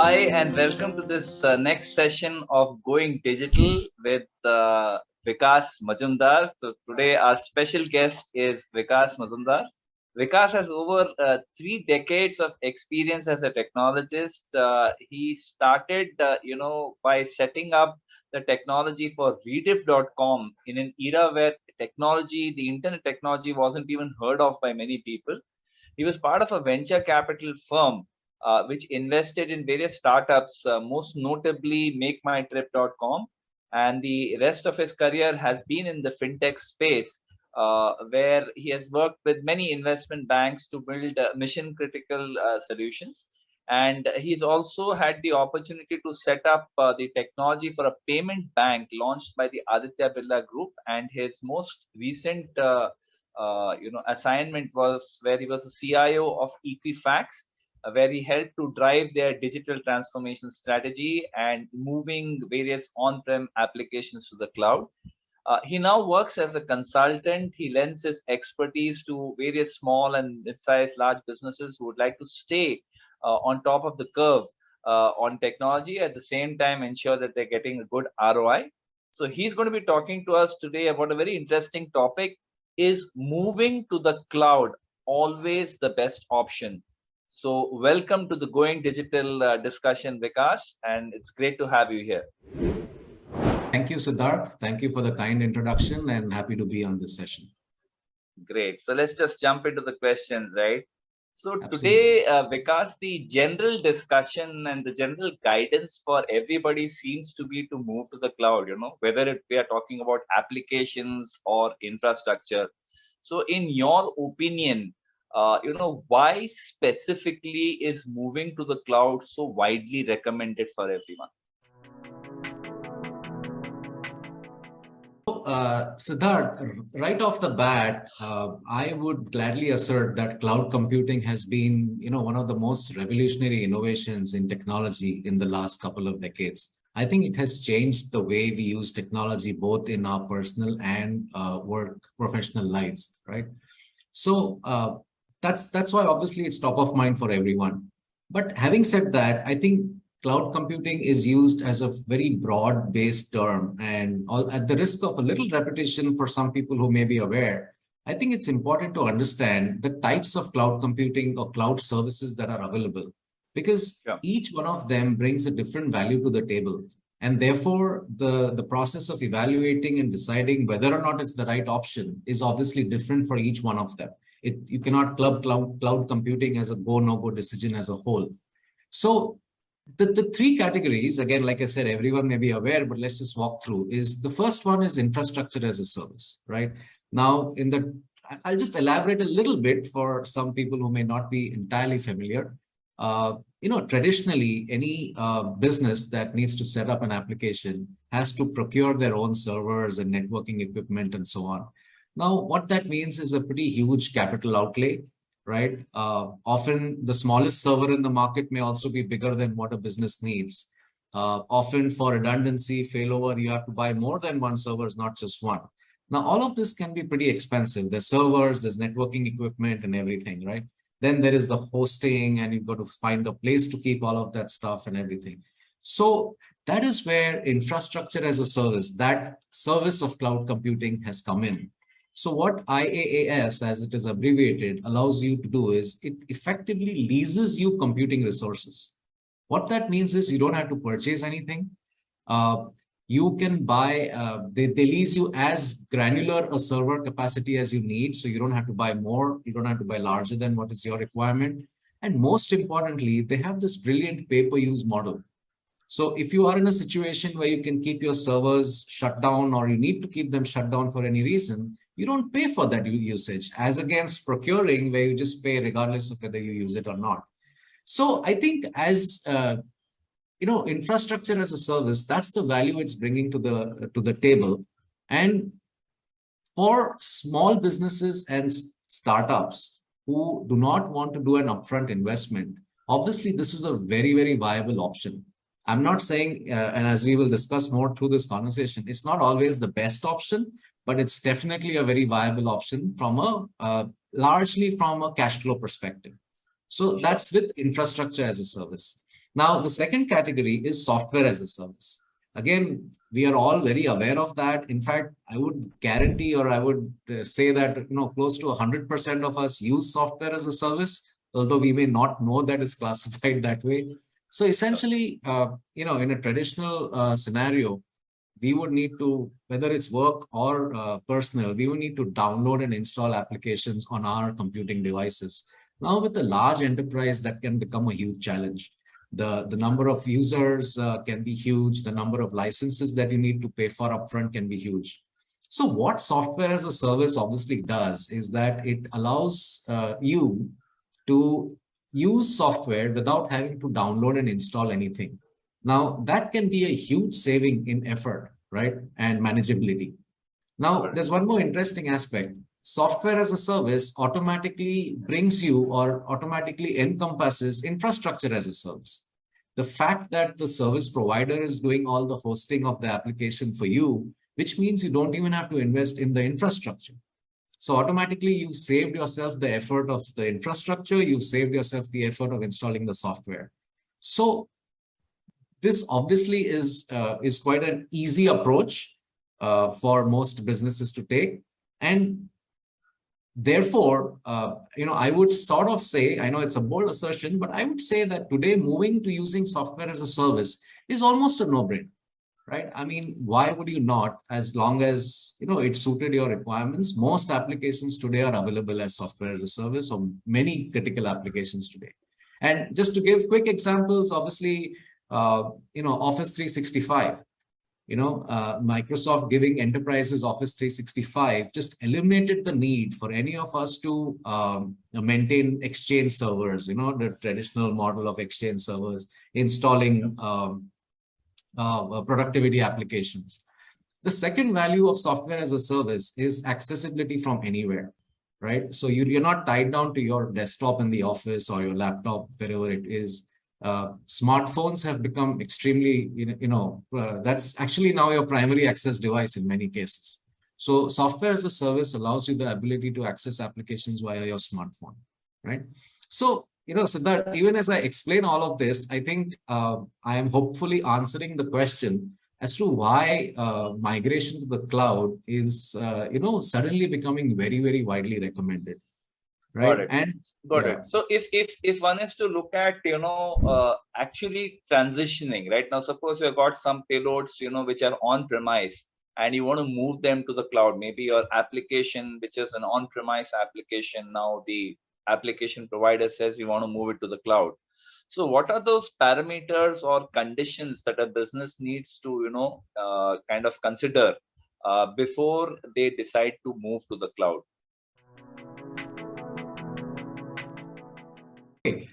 Hi, and welcome to this next session of Going Digital with Vikas Mujumdar. So, today our special guest is Vikas Mujumdar. Vikas has over 3 decades of experience as a technologist. He started, by setting up the technology for rediff.com in an era where the internet technology wasn't even heard of by many people. He was part of a venture capital firm which invested in various startups, most notably MakeMyTrip.com. And the rest of his career has been in the fintech space, where he has worked with many investment banks to build mission critical solutions. And he's also had the opportunity to set up the technology for a payment bank launched by the Aditya Birla Group. And his most recent assignment was where he was the CIO of Equifax, where he helped to drive their digital transformation strategy and moving various on-prem applications to the cloud. He now works as a consultant. He lends his expertise to various small and mid-sized large businesses who would like to stay on top of the curve on technology, at the same time ensure that they're getting a good ROI. So he's going to be talking to us today about a very interesting topic. Is moving to the cloud always the best option? So welcome to the Going Digital discussion, Vikas, and it's great to have you here. Thank you, Siddharth. Thank you for the kind introduction and happy to be on this session. Great. So let's just jump into the questions, right? So today, Vikas, the general discussion and the general guidance for everybody seems to be to move to the cloud, whether we are talking about applications or infrastructure. So in your opinion, why specifically is moving to the cloud so widely recommended for everyone? Siddharth, right off the bat, I would gladly assert that cloud computing has been, one of the most revolutionary innovations in technology in the last couple of decades. I think it has changed the way we use technology, both in our personal and work professional lives, right? So that's why obviously it's top of mind for everyone. But having said that, I think cloud computing is used as a very broad-based term, and at the risk of a little repetition for some people who may be aware, I think it's important to understand the types of cloud computing or cloud services that are available, because each one of them brings a different value to the table. And therefore, the process of evaluating and deciding whether or not it's the right option is obviously different for each one of them. You cannot club cloud computing as a go, no-go decision as a whole. So the three categories, again, like I said, everyone may be aware, but let's just walk through, is the first one is infrastructure as a service, right? Now, I'll just elaborate a little bit for some people who may not be entirely familiar. Traditionally, any business that needs to set up an application has to procure their own servers and networking equipment and so on. Now, what that means is a pretty huge capital outlay, right? Often the smallest server in the market may also be bigger than what a business needs. Often for redundancy, failover, you have to buy more than one server, not just one. Now, all of this can be pretty expensive. There's servers, there's networking equipment and everything, right? Then there is the hosting, and you've got to find a place to keep all of that stuff and everything. So that is where infrastructure as a service, that service of cloud computing has come in. So what IaaS, as it is abbreviated, allows you to do is it effectively leases you computing resources. What that means is you don't have to purchase anything. You can buy, they lease you as granular a server capacity as you need. So you don't have to buy more. You don't have to buy larger than what is your requirement. And most importantly, they have this brilliant pay-per-use model. So if you are in a situation where you can keep your servers shut down, or you need to keep them shut down for any reason, you don't pay for that usage, as against procuring, where you just pay regardless of whether you use it or not. So I think as infrastructure as a service, that's the value it's bringing to the table. And for small businesses and startups who do not want to do an upfront investment, obviously this is a very, very viable option. I'm not saying, and as we will discuss more through this conversation, it's not always the best option, but it's definitely a very viable option from largely from a cash flow perspective. So that's with infrastructure as a service. Now, the second category is software as a service. Again, we are all very aware of that. In fact, I would guarantee, or I would say that close to 100% of us use software as a service, although we may not know that it's classified that way. So essentially, in a traditional scenario, we would need to, whether it's work or personal, we would need to download and install applications on our computing devices. Now, with a large enterprise, that can become a huge challenge. The number of users can be huge. The number of licenses that you need to pay for upfront can be huge. So what software as a service obviously does is that it allows you to use software without having to download and install anything. Now, that can be a huge saving in effort, right? And manageability. Now, there's one more interesting aspect. Software as a service automatically brings you or automatically encompasses infrastructure as a service. The fact that the service provider is doing all the hosting of the application for you, which means you don't even have to invest in the infrastructure. So automatically you saved yourself the effort of the infrastructure, you saved yourself the effort of installing the software. So this obviously is quite an easy approach for most businesses to take. And therefore, I would sort of say, I know it's a bold assertion, but I would say that today moving to using software as a service is almost a no-brainer, right? I mean, why would you not, as long as, it suited your requirements? Most applications today are available as software as a service, or many critical applications today. And just to give quick examples, obviously, Office 365, Microsoft giving enterprises Office 365 just eliminated the need for any of us to maintain Exchange servers, the traditional model of Exchange servers, installing productivity applications. The second value of software as a service is accessibility from anywhere, right? So you're not tied down to your desktop in the office or your laptop, wherever it is. Smartphones have become extremely, that's actually now your primary access device in many cases. So software as a service allows you the ability to access applications via your smartphone, right? So, Siddharth, even as I explain all of this, I think I am hopefully answering the question as to why migration to the cloud is, suddenly becoming very, very widely recommended. Right. Got it. So if one is to look at actually transitioning right now, suppose you've got some payloads which are on premise and you want to move them to the cloud, maybe your application which is an on premise application, now the application provider says we want to move it to the cloud. So what are those parameters or conditions that a business needs to kind of consider before they decide to move to the cloud?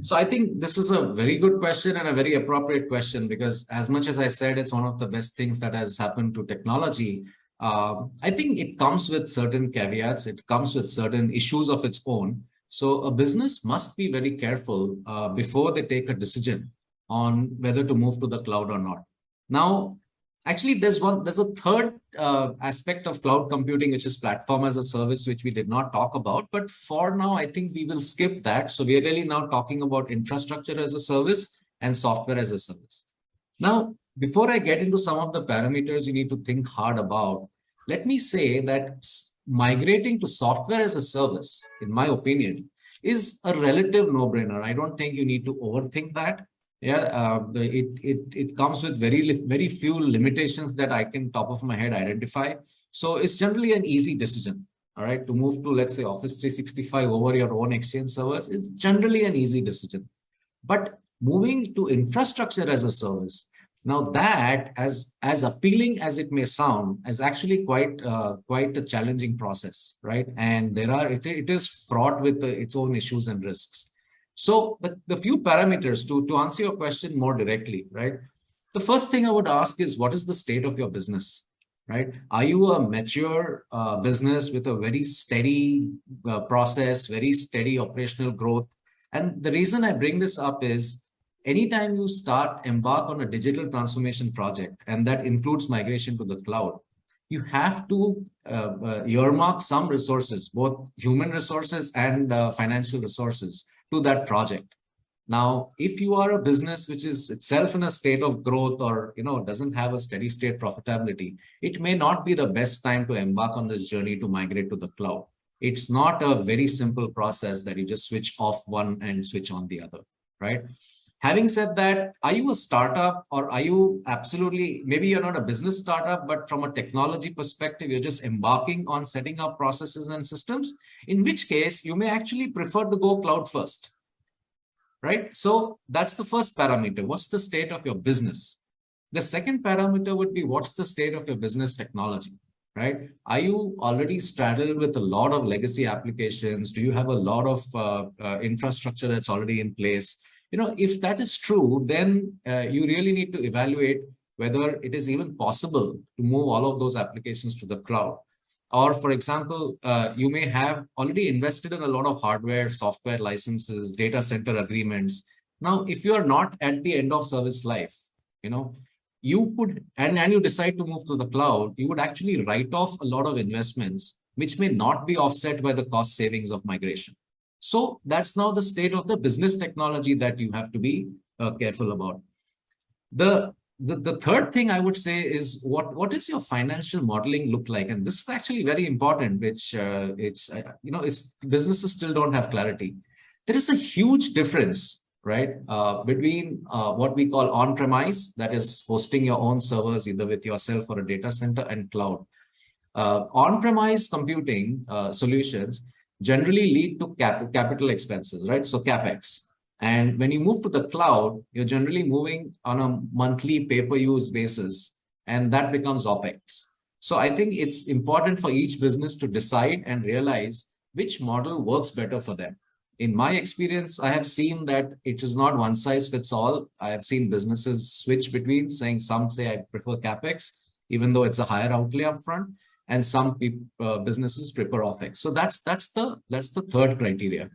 So I think this is a very good question and a very appropriate question, because as much as I said, it's one of the best things that has happened to technology. I think it comes with certain caveats. It comes with certain issues of its own. So a business must be very careful before they take a decision on whether to move to the cloud or not. Now, actually, there's a third aspect of cloud computing, which is platform as a service, which we did not talk about. But for now, I think we will skip that. So we are really now talking about infrastructure as a service and software as a service. Now, before I get into some of the parameters you need to think hard about, let me say that migrating to software as a service, in my opinion, is a relative no-brainer. I don't think you need to overthink that. Yeah, it comes with very few limitations that I can top of my head identify. So it's generally an easy decision, all right, to move to, let's say, Office 365 over your own Exchange servers is generally an easy decision. But moving to infrastructure as a service, now that, as appealing as it may sound, is actually quite a challenging process, right? And it is fraught with its own issues and risks. So the few parameters to answer your question more directly, right? The first thing I would ask is, what is the state of your business, right? Are you a mature business with a very steady process, very steady operational growth? And the reason I bring this up is, anytime you embark on a digital transformation project, and that includes migration to the cloud, you have to earmark some resources, both human resources and financial resources, to that project. Now, if you are a business which is itself in a state of growth or doesn't have a steady state profitability, it may not be the best time to embark on this journey to migrate to the cloud. It's not a very simple process that you just switch off one and switch on the other, right? Having said that, are you a startup or are you absolutely, maybe you're not a business startup, but from a technology perspective, you're just embarking on setting up processes and systems, in which case you may actually prefer to go cloud first, right? So that's the first parameter. What's the state of your business? The second parameter would be what's the state of your business technology, right? Are you already straddled with a lot of legacy applications? Do you have a lot of infrastructure that's already in place? If that is true, then you really need to evaluate whether it is even possible to move all of those applications to the cloud. Or, for example, you may have already invested in a lot of hardware, software licenses, data center agreements. Now, if you are not at the end of service life, you could, and you decide to move to the cloud, you would actually write off a lot of investments, which may not be offset by the cost savings of migration. So that's now the state of the business technology that you have to be careful about. The third thing I would say is what is your financial modeling look like? And this is actually very important, which businesses still don't have clarity. There is a huge difference, right, between what we call on-premise, that is hosting your own servers either with yourself or a data center, and cloud. On-premise computing solutions generally lead to capital expenses, right? So CapEx. And when you move to the cloud, you're generally moving on a monthly pay-per-use basis, and that becomes OpEx. So I think it's important for each business to decide and realize which model works better for them. In my experience, I have seen that it is not one size fits all. I have seen businesses switch between saying, some say I prefer CapEx, even though it's a higher outlay upfront, and some businesses prefer OpEx. So that's the third criteria.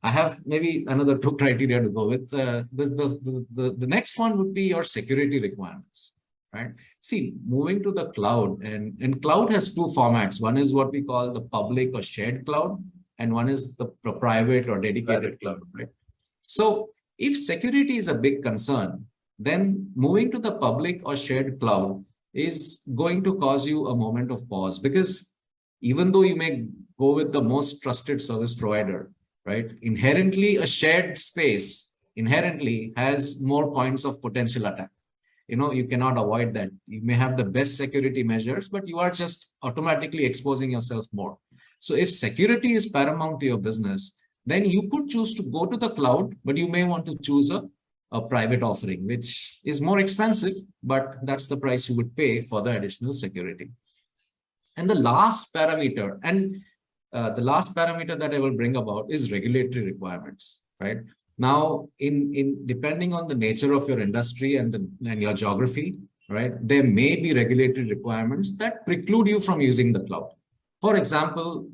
I have maybe another two criteria to go with. The next one would be your security requirements, right? See, moving to the cloud, and cloud has two formats. One is what we call the public or shared cloud, and one is the private or dedicated cloud, right? So if security is a big concern, then moving to the public or shared cloud is going to cause you a moment of pause, because even though you may go with the most trusted service provider, right, inherently a shared space inherently has more points of potential attack. You cannot avoid that. You may have the best security measures, but you are just automatically exposing yourself more. So if security is paramount to your business, then you could choose to go to the cloud, but you may want to choose a private offering, which is more expensive, but that's the price you would pay for the additional security. And the last parameter, that I will bring about is regulatory requirements, right? Now, in depending on the nature of your industry and your geography, right, there may be regulatory requirements that preclude you from using the cloud. For example,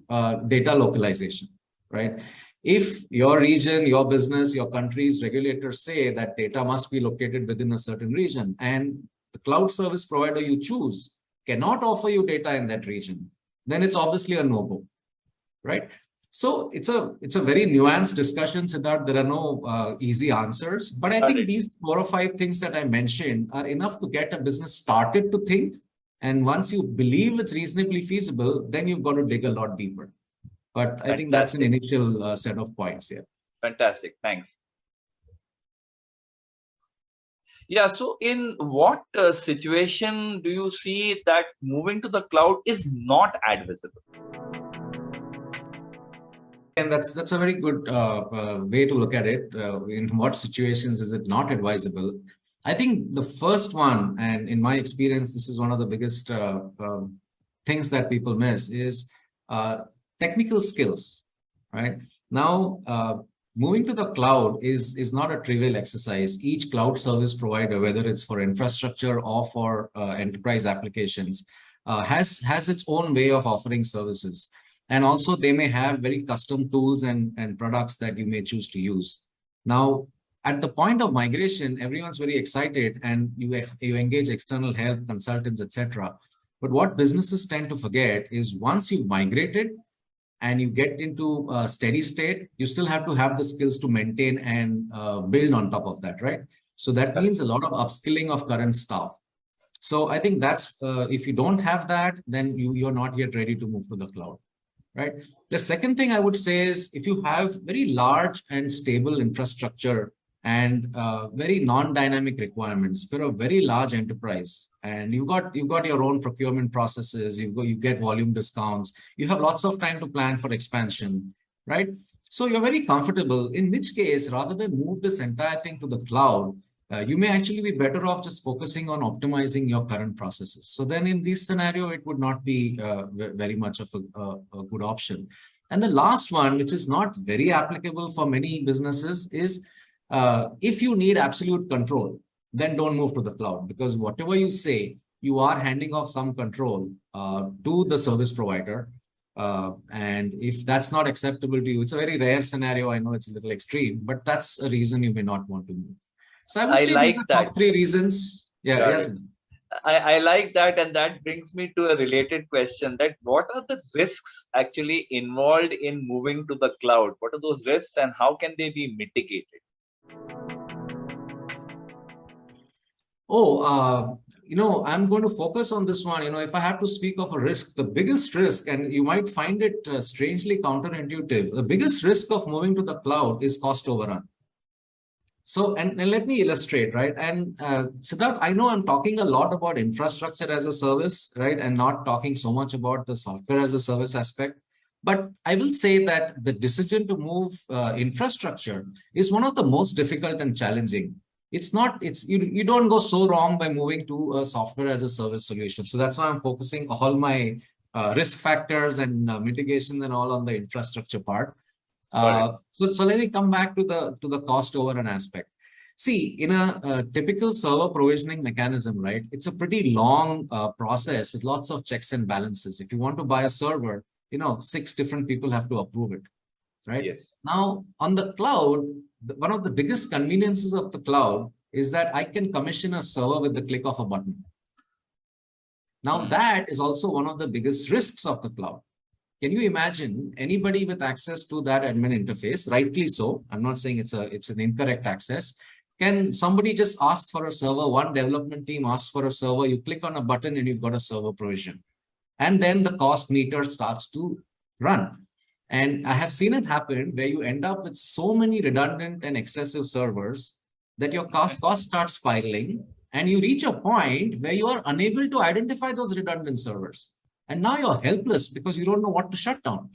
data localization, right? If your region, your business, your country's regulators say that data must be located within a certain region, and the cloud service provider you choose cannot offer you data in that region, then it's obviously a no-go, right? So it's a very nuanced discussion, Siddharth. There are no easy answers, but I think these 4 or 5 things that I mentioned are enough to get a business started to think. And once you believe it's reasonably feasible, then you've got to dig a lot deeper. But I think that's an initial set of points here. Fantastic. Thanks. Yeah. So in what situation do you see that moving to the cloud is not advisable? And that's a very good way to look at it. In what situations is it not advisable? I think the first one, and in my experience, this is one of the biggest things that people miss, is technical skills, right? Now, moving to the cloud is not a trivial exercise. Each cloud service provider, whether it's for infrastructure or for enterprise applications, has its own way of offering services. And also they may have very custom tools and products that you may choose to use. Now, at the point of migration, everyone's very excited and you engage external help, consultants, etc. But what businesses tend to forget is once you've migrated, and you get into a steady state, you still have to have the skills to maintain and build on top of that, right? So that means a lot of upskilling of current staff. So I think that's if you don't have that, then you're not yet ready to move to the cloud, right? The second thing I would say is if you have very large and stable infrastructure and very non-dynamic requirements, if you're a very large enterprise and you've got your own procurement processes, you get volume discounts, you have lots of time to plan for expansion, right? So you're very comfortable, in which case, rather than move this entire thing to the cloud, you may actually be better off just focusing on optimizing your current processes. So then in this scenario, it would not be very much of a good option. And the last one, which is not very applicable for many businesses, is if you need absolute control, then don't move to the cloud, because whatever you say, you are handing off some control to the service provider. And if that's not acceptable to you, it's a very rare scenario. I know it's a little extreme, but that's a reason you may not want to move. So I would say like these are that. top three reasons. Yeah, Got yes. it. I like that, and that brings me to a related question: that what are the risks actually involved in moving to the cloud? What are those risks, and how can they be mitigated? Oh, I'm going to focus on this one. If I have to speak of a risk, the biggest risk, and you might find it strangely counterintuitive, the biggest risk of moving to the cloud is cost overrun. So, and let me illustrate, right? And Siddharth, I know I'm talking a lot about infrastructure as a service, right? And not talking so much about the software as a service aspect. But I will say that the decision to move infrastructure is one of the most difficult and challenging. You don't go so wrong by moving to a software as a service solution. So that's why I'm focusing all my risk factors and mitigation and all on the infrastructure part. So let me come back to the cost overrun aspect. See, in a typical server provisioning mechanism, right? It's a pretty long process with lots of checks and balances. If you want to buy a server, 6 different people have to approve it, right? Yes. Now, on the cloud, one of the biggest conveniences of the cloud is that I can commission a server with the click of a button. Now, that is also one of the biggest risks of the cloud. Can you imagine anybody with access to that admin interface, rightly so, I'm not saying it's an incorrect access, can somebody just ask for a server, one development team asks for a server, you click on a button and you've got a server provision. And then the cost meter starts to run. And I have seen it happen where you end up with so many redundant and excessive servers that your cost starts spiraling and you reach a point where you are unable to identify those redundant servers. And now you're helpless because you don't know what to shut down.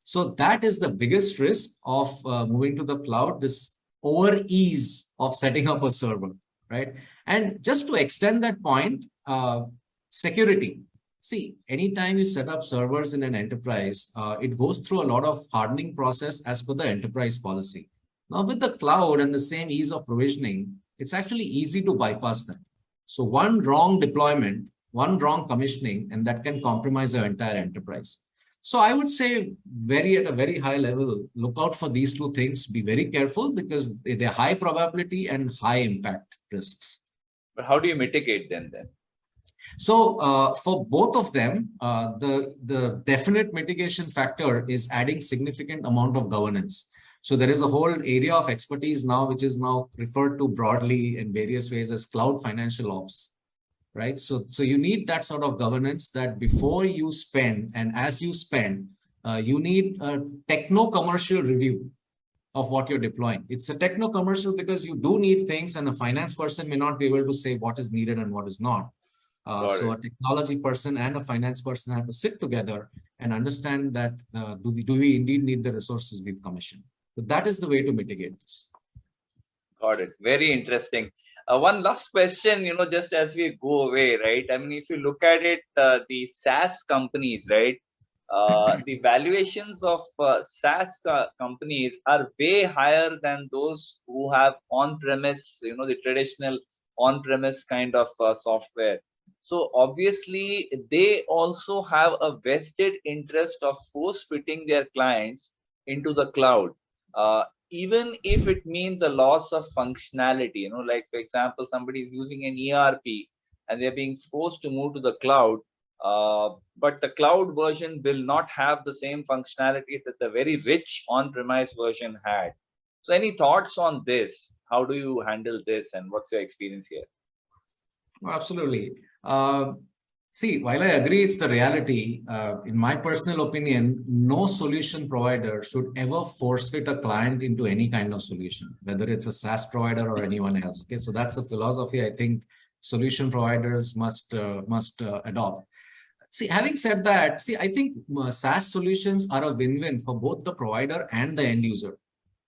So that is the biggest risk of moving to the cloud, this over ease of setting up a server, right? And just to extend that point, security. See, anytime you set up servers in an enterprise, it goes through a lot of hardening process as per the enterprise policy. Now with the cloud and the same ease of provisioning, it's actually easy to bypass that. So one wrong deployment, one wrong commissioning, and that can compromise your entire enterprise. So I would say at a very high level, look out for these 2 things, be very careful because they're high probability and high impact risks. But how do you mitigate them then? So for both of them, the definite mitigation factor is adding significant amount of governance. So there is a whole area of expertise now, which is now referred to broadly in various ways as cloud financial ops. Right. So you need that sort of governance that before you spend and as you spend, you need a techno-commercial review of what you're deploying. It's a techno-commercial because you do need things and a finance person may not be able to say what is needed and what is not. So a technology person and a finance person have to sit together and understand that do we indeed need the resources we've commissioned. So that is the way to mitigate this. Got it. Very interesting. One last question, just as we go away, right? I mean, if you look at it, the SaaS companies, right? The valuations of SaaS companies are way higher than those who have on-premise, the traditional on-premise kind of software. So obviously, they also have a vested interest of force-fitting their clients into the cloud. Even if it means a loss of functionality, like for example, somebody is using an ERP and they're being forced to move to the cloud, but the cloud version will not have the same functionality that the very rich on-premise version had. So any thoughts on this? How do you handle this, and what's your experience here? Absolutely. See, while I agree it's the reality, in my personal opinion, no solution provider should ever force fit a client into any kind of solution, whether it's a SaaS provider or anyone else. Okay, so that's a philosophy I think solution providers must adopt. See, having said that, see, I think SaaS solutions are a win-win for both the provider and the end user,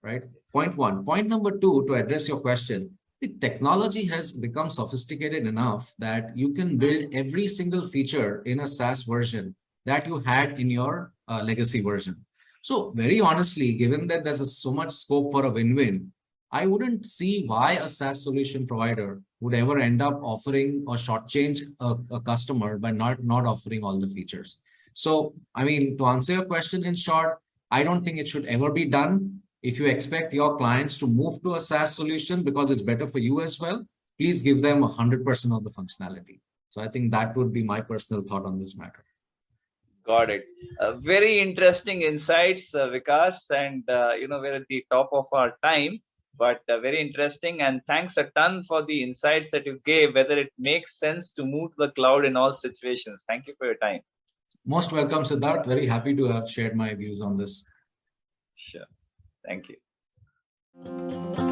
right? Point one. Point number two, to address your question, the technology has become sophisticated enough that you can build every single feature in a SaaS version that you had in your legacy version. So very honestly, given that there's so much scope for a win-win, I wouldn't see why a SaaS solution provider would ever end up offering or shortchange a customer by not offering all the features. So, I mean, to answer your question in short, I don't think it should ever be done. If you expect your clients to move to a SaaS solution because it's better for you as well, please give them 100% of the functionality. So I think that would be my personal thought on this matter. Got it. Very interesting insights, Vikas, and we're at the top of our time, but very interesting. And thanks a ton for the insights that you gave, whether it makes sense to move to the cloud in all situations. Thank you for your time. Most welcome, Siddharth. Very happy to have shared my views on this. Sure. Thank you.